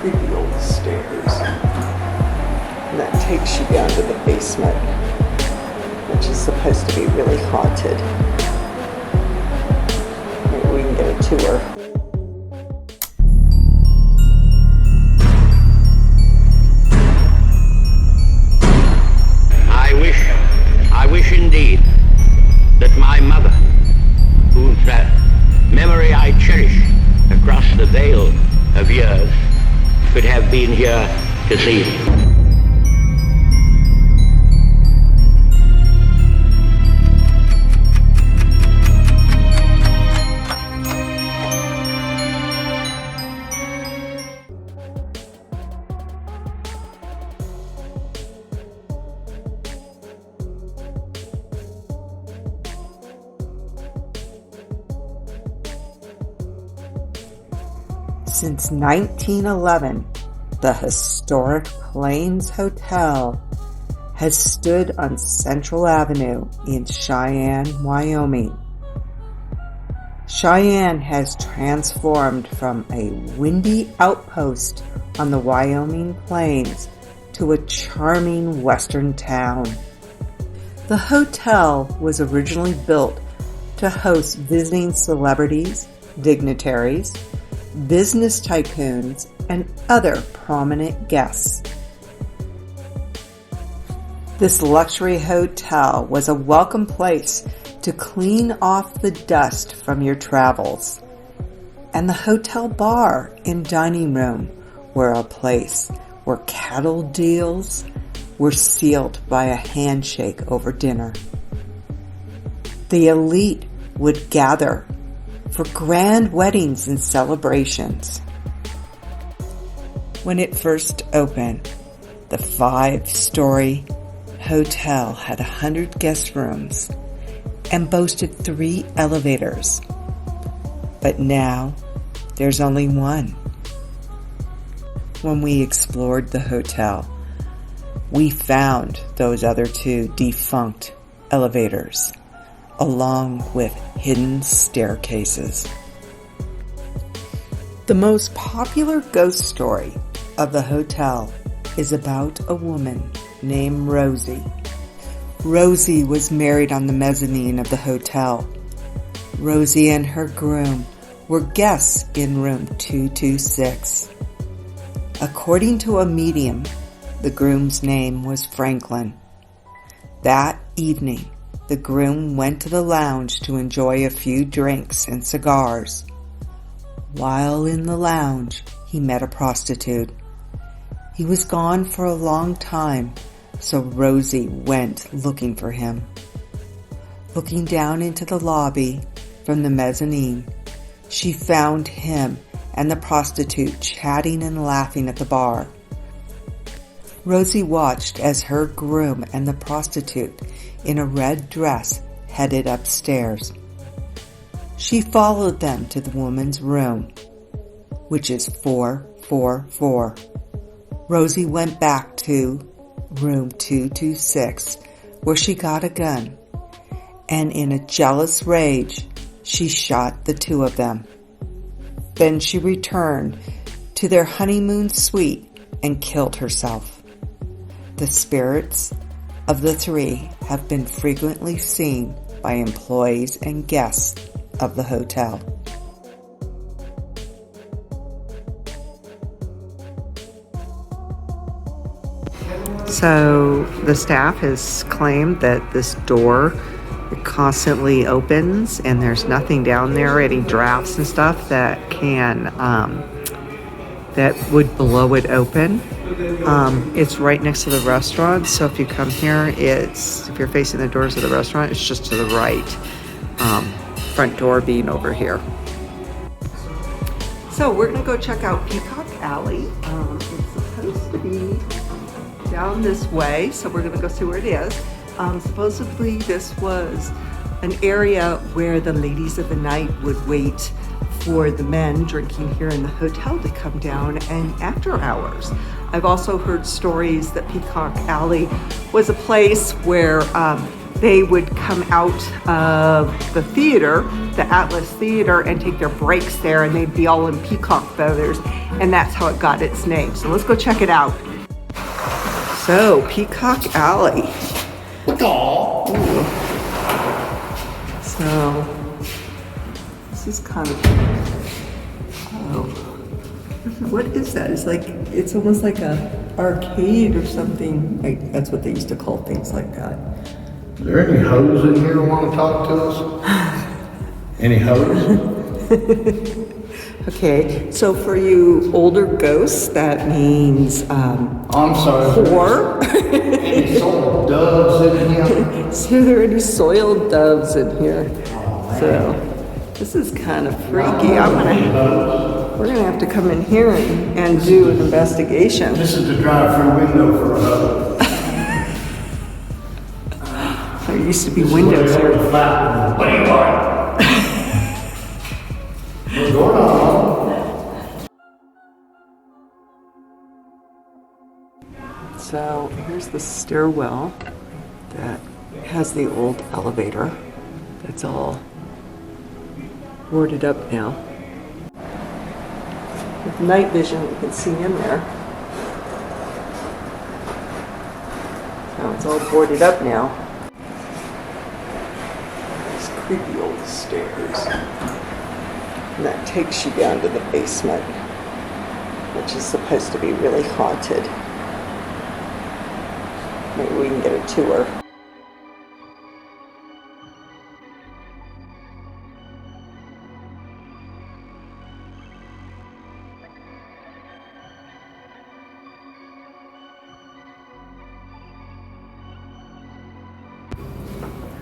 creepy old stairs. And that takes you down to the basement, which is supposed to be really haunted. Maybe we can get a tour. I wish indeed that my mother, whose memory I cherish across the veil of years, could have been here to see me. Since 1911, the historic Plains Hotel has stood on Central Avenue in Cheyenne, Wyoming. Cheyenne has transformed from a windy outpost on the Wyoming plains to a charming western town. The hotel was originally built to host visiting celebrities, dignitaries, business tycoons, and other prominent guests. This luxury hotel was a welcome place to clean off the dust from your travels. And the hotel bar and dining room were a place where cattle deals were sealed by a handshake over dinner. The elite would gather for grand weddings and celebrations. When it first opened, the 5-story hotel had 100 guest rooms and boasted 3 elevators. But now, there's only one. When we explored the hotel, we found those other 2 defunct elevators, along with hidden staircases. The most popular ghost story of the hotel is about a woman named Rosie. Rosie was married on the mezzanine of the hotel. Rosie and her groom were guests in room 226. According to a medium, the groom's name was Franklin. That evening, the groom went to the lounge to enjoy a few drinks and cigars. While in the lounge, he met a prostitute. He was gone for a long time, so Rosie went looking for him. Looking down into the lobby from the mezzanine, she found him and the prostitute chatting and laughing at the bar. Rosie watched as her groom and the prostitute in a red dress headed upstairs. She followed them to the woman's room, which is 444. Rosie went back to room 226, where she got a gun, and in a jealous rage, she shot the 2 of them. Then she returned to their honeymoon suite and killed herself. The spirits of the 3 have been frequently seen by employees and guests of the hotel. So the staff has claimed that this door constantly opens and there's nothing down there, any drafts and stuff that can that would blow it open. It's right next to the restaurant, so if you come here, if you're facing the doors of the restaurant, it's just to the right. Front door being over here. So we're gonna go check out Peacock Alley. It's supposed to be down this way, so we're gonna go see where it is. Supposedly this was an area where the ladies of the night would wait for the men drinking here in the hotel to come down and after hours. I've also heard stories that Peacock Alley was a place where they would come out of the theater, the Atlas Theater, and take their breaks there, and they'd be all in peacock feathers, and that's how it got its name. So let's go check it out. So, Peacock Alley. Ooh. So, this is kind of, oh, what is that? It's like, it's almost like a arcade or something. Like, that's what they used to call things like that. Are there any hoes in here who want to talk to us? Any hoes? Okay, so for you older ghosts, that means I'm sorry. whore. Any soiled doves in here? So there are any soiled doves in here. So this is kind of freaky. We're gonna have to come in here and do an investigation. This is the drive-through window for a hoe. There used to be windows here. What do you want? What's going on? So here's the stairwell that has the old elevator. That's all boarded up now. With night vision, you can see in there. So it's all boarded up now. These creepy old stairs. And that takes you down to the basement, which is supposed to be really haunted. Maybe we can get a tour.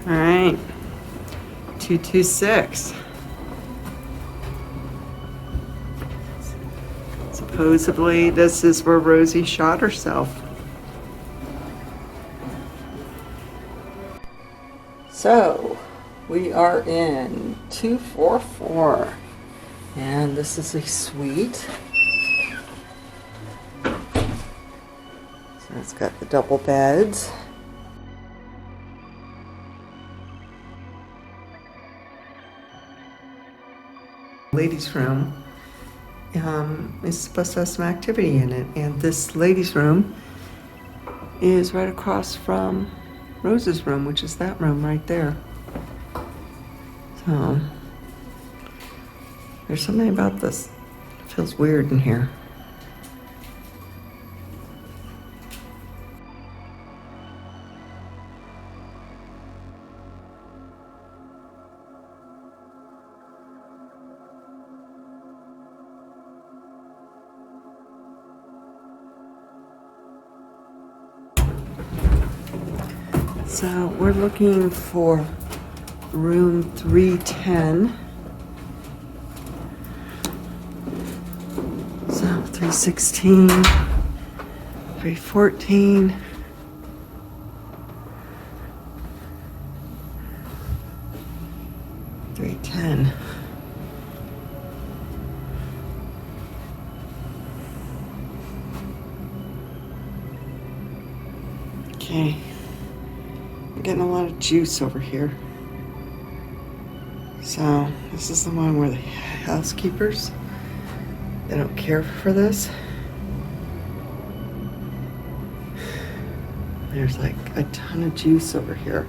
All right, 226. Supposedly, this is where Rosie shot herself. So, we are in 244, and this is a suite. So it's got the double beds. Ladies' room is supposed to have some activity in it, and this ladies' room is right across from Rose's room, which is that room right there. So there's something about this. It feels weird in here. So we're looking for room 310. So 316, 314. $310. Okay. I'm getting a lot of juice over here. So this is the one where the housekeepers, they don't care for this. There's like a ton of juice over here.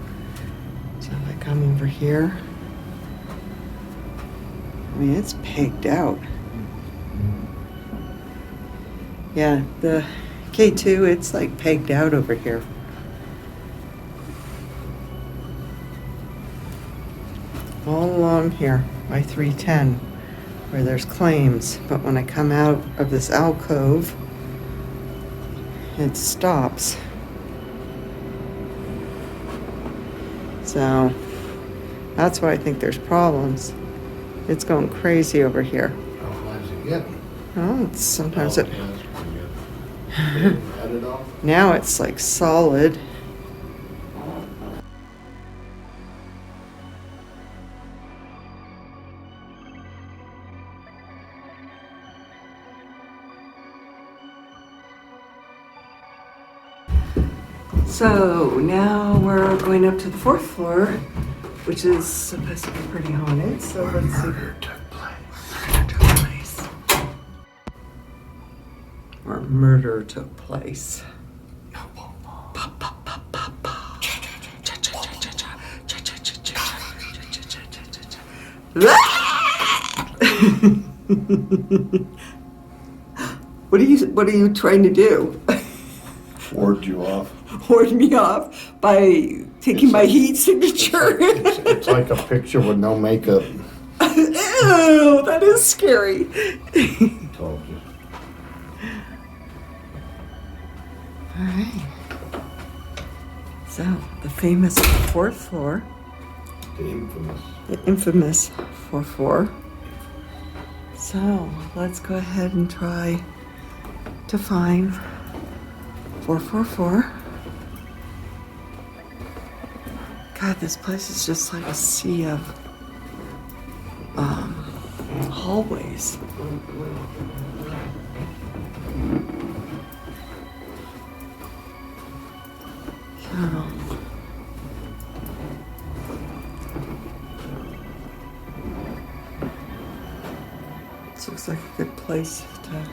So if I come over here, I mean, it's pegged out. Yeah, the K2, it's like pegged out over here. All along here by 310 where there's claims, but when I come out of this alcove, it stops. So that's why I think there's problems. It's going crazy over here. How high is it getting? Oh, it's sometimes That's pretty good. Add it off. now it's like solid. So now we're going up to the 4th floor, which is supposed to be pretty haunted. So let's see. Murder took place. Where murder took place. What are you trying to do? Ward you off. Ward me off by taking my heat signature. It's like a picture with no makeup. Ew, that is scary. Told you. All right. So the famous 4th floor. The infamous. The infamous 4th floor. So let's go ahead and try to find 444. God, this place is just like a sea of hallways. So, this looks like a good place to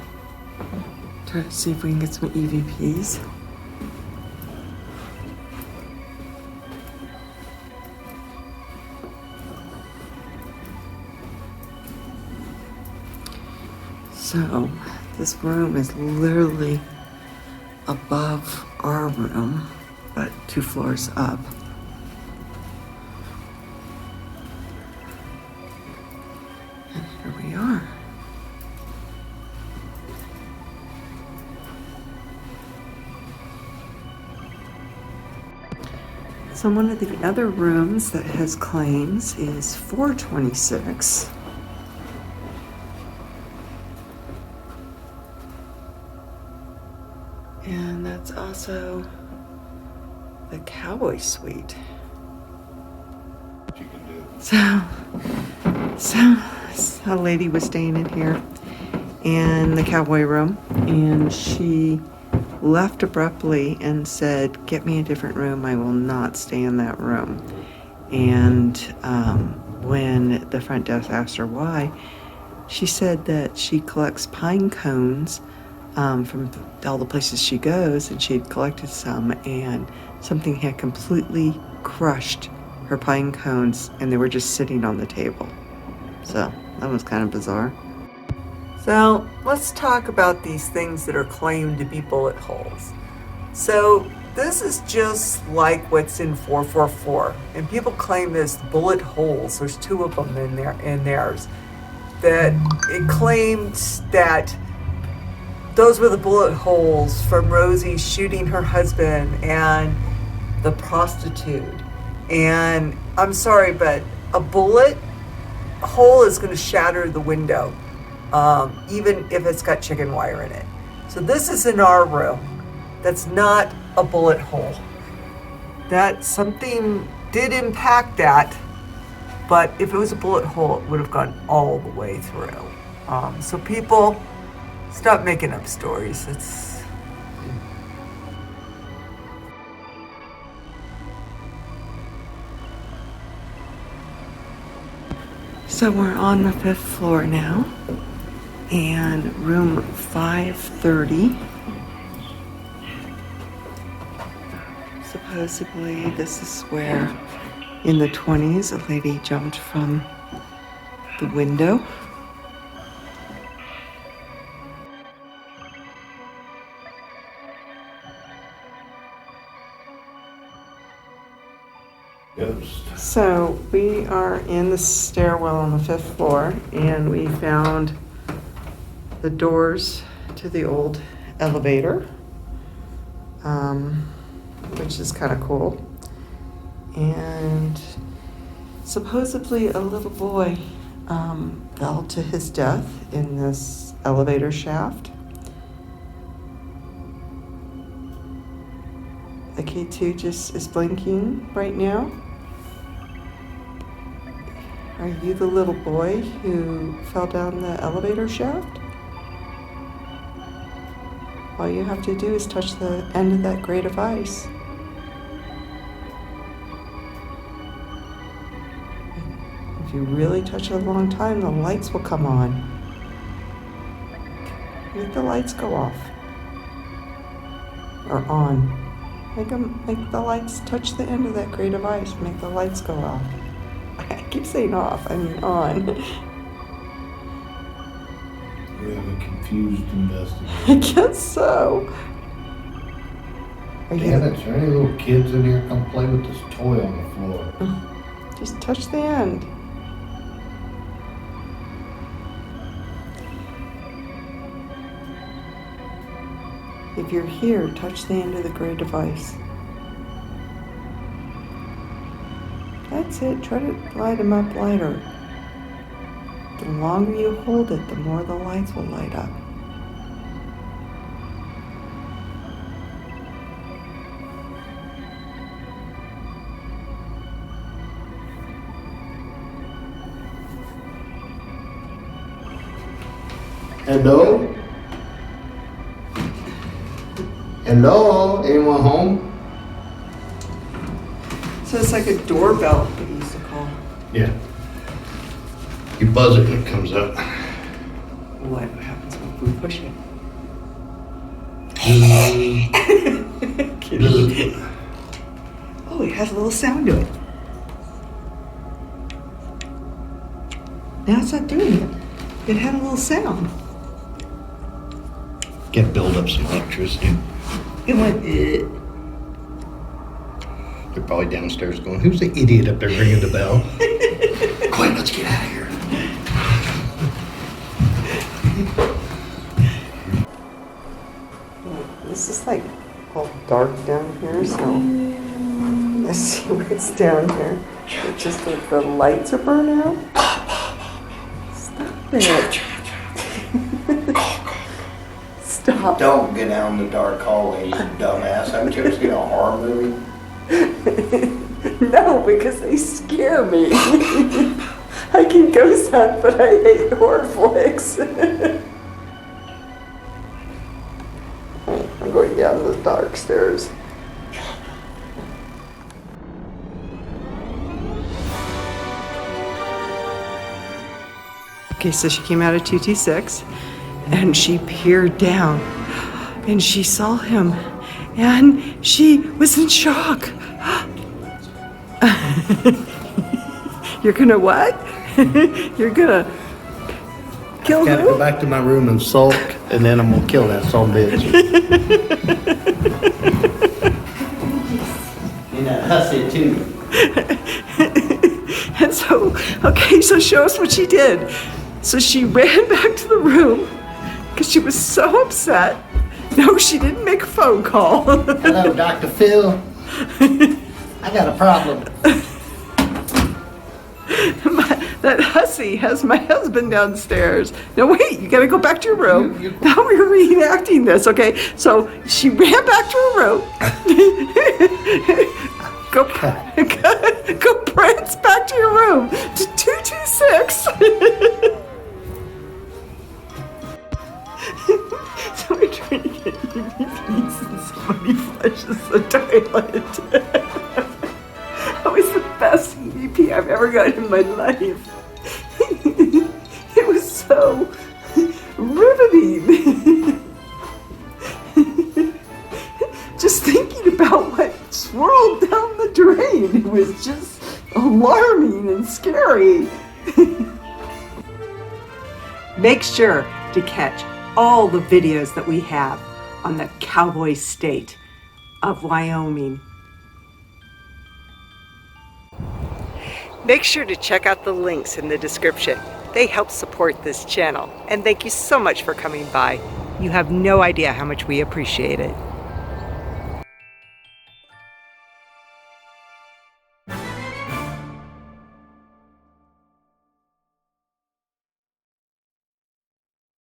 try to see if we can get some EVPs. So, this room is literally above our room, but 2 floors up. And here we are. So one of the other rooms that has claims is 426. And that's also the Cowboy Suite. What you can do. So a lady was staying in here in the Cowboy room, and she left abruptly and said, "Get me a different room. I will not stay in that room." And when the front desk asked her why, she said that she collects pine cones from all the places she goes, and she had collected some, and something had completely crushed her pine cones, and they were just sitting on the table. So that was kind of bizarre. So let's talk about these things that are claimed to be bullet holes. So this is just like what's in 444, and people claim there's bullet holes. There's 2 of them in theirs. That it claimed that those were the bullet holes from Rosie shooting her husband and the prostitute. And I'm sorry, but a bullet hole is going to shatter the window, even if it's got chicken wire in it. So this is in our room. That's not a bullet hole. That something did impact that, but if it was a bullet hole, it would have gone all the way through. So people, stop making up stories. So we're on the 5th floor now, and room 530. Supposedly this is where, in the 20s, a lady jumped from the window. Ghost. So we are in the stairwell on the 5th floor, and we found the doors to the old elevator, which is kind of cool. And supposedly a little boy fell to his death in this elevator shaft. The K2 just is blinking right now. Are you the little boy who fell down the elevator shaft? All you have to do is touch the end of that grate of ice, If you really touch it a long time, the lights will come on. Make the lights go off. Or on. Make the lights touch the end of that gray device. Make the lights go off. I keep saying off, I mean on. We have a confused investigator. I guess so. Damn it, is there any little kids in here come play with this toy on the floor? Just touch the end. If you're here, touch the end of the gray device. That's it. Try to light them up lighter. The longer you hold it, the more the lights will light up. Hello? Hello? Anyone home? So it's like a doorbell, we used to call. Yeah. You buzz it and it comes up. What happens when we push it? Kidding. Oh, it has a little sound to it. Now it's not doing it. It had a little sound. Get build up some electricity. It went, They're probably downstairs going, who's the idiot up there ringing the bell? Quick, let's get out of here. This is like all dark down here, so let's see what's down here. It's just like the lights are burning out. Stop it. Stop. Don't get down the dark hallway, you dumbass. Haven't you ever seen a horror movie? No, because they scare me. I can ghost hunt, but I hate horror flicks. I'm going down the dark stairs. Okay, so she came out of 226 and she peered down and she saw him and she was in shock. You're gonna what? You're gonna kill Gotta who? go back to my room and sulk, and then I'm gonna kill that son of a bitch. And that hussy too. And so, okay, so show us what she did. So she ran back to the room because she was so upset. No, she didn't make a phone call. Hello, Dr. Phil. I got a problem. That hussy has my husband downstairs. No, wait, you gotta go back to your room. Now we're reenacting this, okay? So she ran back to her room. Go prance back to your room to 226. So we're trying to get EVPs and somebody flushes the toilet. That was the best EVP I've ever gotten in my life. It was so riveting. Just thinking about what swirled down the drain, it was just alarming and scary. Make sure to catch all the videos that we have on the cowboy state of Wyoming. Make sure to check out the links in the description. They help support this channel. And thank you so much for coming by. You have no idea how much we appreciate it.